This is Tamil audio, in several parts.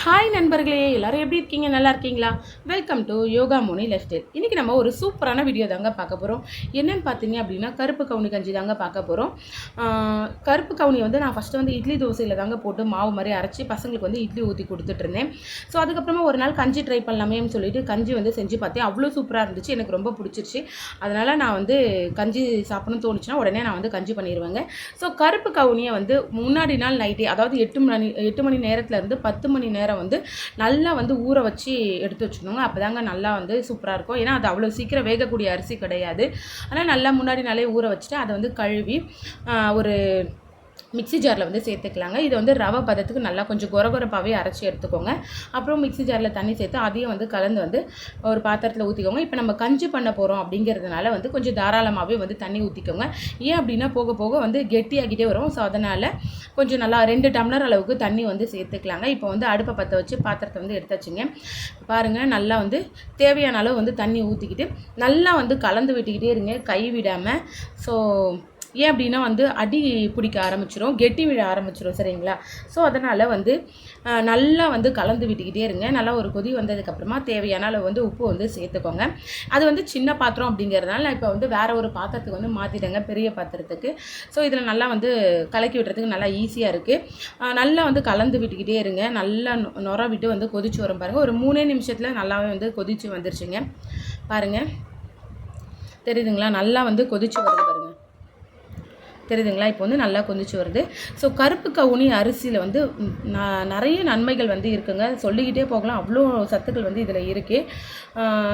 ஹாய் நண்பர்களே, எல்லாரும் எப்படி இருக்கீங்க? நல்லா இருக்கீங்களா? Welcome to yoga Moni life style. இன்றைக்கி நம்ம ஒரு சூப்பரான வீடியோ தாங்க பார்க்க போகிறோம். என்னென்னு பார்த்தீங்க அப்படின்னா, கருப்பு கவுனி கஞ்சி தாங்க பார்க்க போகிறோம். கருப்பு கவுனி வந்து நான் ஃபஸ்ட்டு வந்து இட்லி தோசையில் தாங்க போட்டு மாவு மாதிரி அரைச்சி பசங்களுக்கு வந்து இட்லி ஊற்றி கொடுத்துட்ருந்தேன். ஸோ அதுக்கப்புறமா ஒரு நாள் கஞ்சி ட்ரை பண்ணலாமேன்னு சொல்லிட்டு கஞ்சி வந்து செஞ்சு பார்த்தேன். அவ்வளோ சூப்பராக இருந்துச்சு, எனக்கு ரொம்ப பிடிச்சிருச்சு. அதனால் நான் வந்து கஞ்சி சாப்பிடணும்னு தோணுச்சுன்னா உடனே நான் வந்து கஞ்சி பண்ணிடுவேங்க. ஸோ கருப்பு கவுனியை வந்து முன்னாடி நாள் நைட்டே, அதாவது 8 மணி நேரத்துலேருந்து 10 மணி நேரம் வந்து நல்லா வந்து ஊற வச்சு எடுத்து வச்சுக்கணுங்க. அப்போ தாங்க நல்லா வந்து சூப்பராக இருக்கும். ஏன்னா அது அவ்வளோ சீக்கிரம் வேகக்கூடிய அரிசி கிடையாது. ஆனால் நல்லா முன்னாடி நாளே ஊற வச்சுட்டு அதை வந்து கழுவி ஒரு மிக்ஸி ஜாரில் வந்து சேர்த்துக்கலாங்க. இது வந்து ரவை பதத்துக்கு நல்லா கொஞ்சம் கொரகொரப்பாகவே அரைச்சி எடுத்துக்கோங்க. அப்புறம் மிக்ஸி ஜாரில் தண்ணி சேர்த்து அதையும் வந்து கலந்து வந்து ஒரு பாத்திரத்தில் ஊற்றிக்கோங்க. இப்போ நம்ம கஞ்சி பண்ண போகிறோம் அப்படிங்கிறதுனால வந்து கொஞ்சம் தாராளமாகவே வந்து தண்ணி ஊற்றிக்கோங்க. ஏன் அப்படின்னா போக போக வந்து கெட்டியாகிட்டே வரும். ஸோ அதனால் கொஞ்சம் நல்லா 2 டம்ளர் அளவுக்கு தண்ணி வந்து சேர்த்துக்கலாங்க. இப்போ வந்து அடுப்பை பற்ற வச்சு பாத்திரத்தை வந்து எடுத்தாச்சுங்க. பாருங்கள், நல்லா வந்து தேவையான அளவு வந்து தண்ணி ஊற்றிக்கிட்டு நல்லா வந்து கலந்து விட்டுக்கிட்டே இருங்க, கை விடாமல். ஸோ ஏன் அப்படின்னா வந்து அடி பிடிக்க ஆரம்பிச்சிடும், கெட்டி விட ஆரம்பிச்சிடும், சரிங்களா? ஸோ அதனால் வந்து நல்லா வந்து கலந்து விட்டுக்கிட்டே இருங்க. நல்லா ஒரு கொதி வந்ததுக்கப்புறமா தேவையான அளவு வந்து உப்பு வந்து சேர்த்துக்கோங்க. அது வந்து சின்ன பாத்திரம் அப்படிங்கிறதுனால நான் இப்போ வந்து வேறு ஒரு பாத்திரத்துக்கு வந்து மாற்றிட்டேங்க, பெரிய பாத்திரத்துக்கு. ஸோ இதில் நல்லா வந்து கலக்கி விடுறதுக்கு நல்லா ஈஸியாக இருக்குது. நல்லா வந்து கலந்து விட்டுக்கிட்டே இருங்க. நல்லா நுர விட்டு வந்து கொதிச்சு வரும் பாருங்கள். ஒரு 3 நிமிஷத்தில் நல்லாவே வந்து கொதிச்சு வந்துருச்சுங்க. பாருங்கள், தெரியுதுங்களா? நல்லா வந்து கொதிச்சு வருது பாருங்கள், தெரியுதுங்களா? இப்போ வந்து நல்லா கொதிச்சு வருது. ஸோ கருப்பு கவுனி அரிசியில் வந்து நிறைய நன்மைகள் வந்து இருக்குங்க, சொல்லிக்கிட்டே போகலாம். அவ்வளோ சத்துக்கள் வந்து இதில் இருக்குது.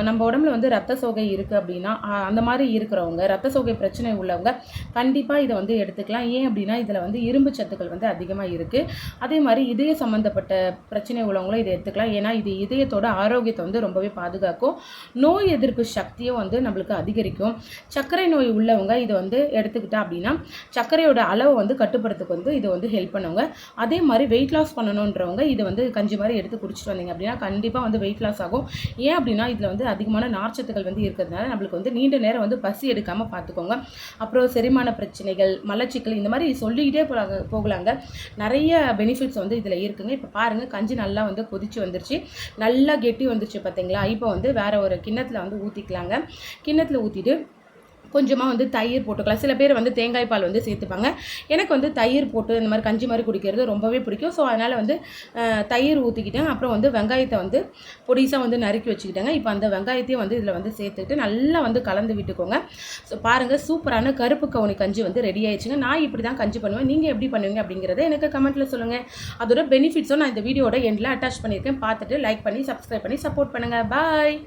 நம்ம உடம்புல வந்து ரத்த சோகை இருக்குது அப்படின்னா, அந்த மாதிரி இருக்கிறவங்க, ரத்த சோகை பிரச்சனை உள்ளவங்க கண்டிப்பாக இதை வந்து எடுத்துக்கலாம். ஏன் அப்படின்னா இதில் வந்து இரும்பு சத்துக்கள் வந்து அதிகமாக இருக்குது. அதே மாதிரி இதய சம்மந்தப்பட்ட பிரச்சனை உள்ளவங்களும் இதை எடுத்துக்கலாம். ஏன்னா இது இதயத்தோட ஆரோக்கியத்தை வந்து ரொம்பவே பாதுகாக்கும். நோய் எதிர்ப்பு சக்தியும் வந்து நம்மளுக்கு அதிகரிக்கும். சர்க்கரை நோய் உள்ளவங்க இதை வந்து எடுத்துக்கிட்டா அப்படின்னா சர்க்கரையோட அளவை வந்து கட்டுப்படுத்துக்கு வந்து இது வந்து ஹெல்ப் பண்ணுவாங்க. அதே மாதிரி வெயிட் லாஸ் பண்ணணுன்றவங்க இதை வந்து கஞ்சி மாதிரி எடுத்து குடிச்சிட்டு வந்தீங்க அப்படின்னா கண்டிப்பாக வந்து வெயிட் லாஸ் ஆகும். ஏன் அப்படின்னா இதில் வந்து அதிகமான நார்ச்சத்துக்கள் வந்து இருக்கிறதுனால நம்மளுக்கு வந்து நீண்ட நேரம் வந்து பசி எடுக்காமல் பார்த்துக்கோங்க. அப்புறம் செரிமான பிரச்சனைகள், மலச்சிக்கல், இந்த மாதிரி சொல்லிக்கிட்டே போகலாங்க. நிறைய பெனிஃபிட்ஸ் வந்து இதில் இருக்குங்க. இப்போ பாருங்கள், கஞ்சி நல்லா வந்து கொதிச்சு வந்துருச்சு, நல்லா கெட்டி வந்துருச்சு பார்த்தீங்களா? இப்போ வந்து வேறு ஒரு கிண்ணத்தில் வந்து ஊற்றிக்கலாங்க. கிண்ணத்தில் ஊற்றிட்டு கொஞ்சமாக வந்து தயிர் போட்டுக்கலாம். சில பேர் வந்து தேங்காய் பால் வந்து சேர்த்துப்பாங்க. எனக்கு வந்து தயிர் போட்டு இந்த மாதிரி கஞ்சி மாதிரி குடிக்கிறது ரொம்பவே பிடிக்கும். ஸோ அதனால் வந்து தயிர் ஊற்றிக்கிட்டேன். அப்புறம் வந்து வெங்காயத்தை வந்து பொடிசாக வந்து நறுக்கி வச்சுக்கிட்டேங்க. இப்போ அந்த வெங்காயத்தையும் வந்து இதில் வந்து சேர்த்துக்கிட்டு நல்லா வந்து கலந்து விட்டுக்கோங்க. ஸோ பாருங்கள், சூப்பரான கருப்பு கவுனி கஞ்சி வந்து ரெடி ஆயிடுச்சுங்க. நான் இப்படி தான் கஞ்சி பண்ணுவேன். நீங்கள் எப்படி பண்ணுவீங்க அப்படிங்கிறத எனக்கு கமெண்ட்டில் சொல்லுங்கள். அதோட பெனிஃபிட்ஸும் நான் இந்த வீடியோட எண்டில் அட்டாச் பண்ணியிருக்கேன். பார்த்துட்டு லைக் பண்ணி சப்ஸ்கிரைப் பண்ணி சப்போர்ட் பண்ணுங்கள். பாய்.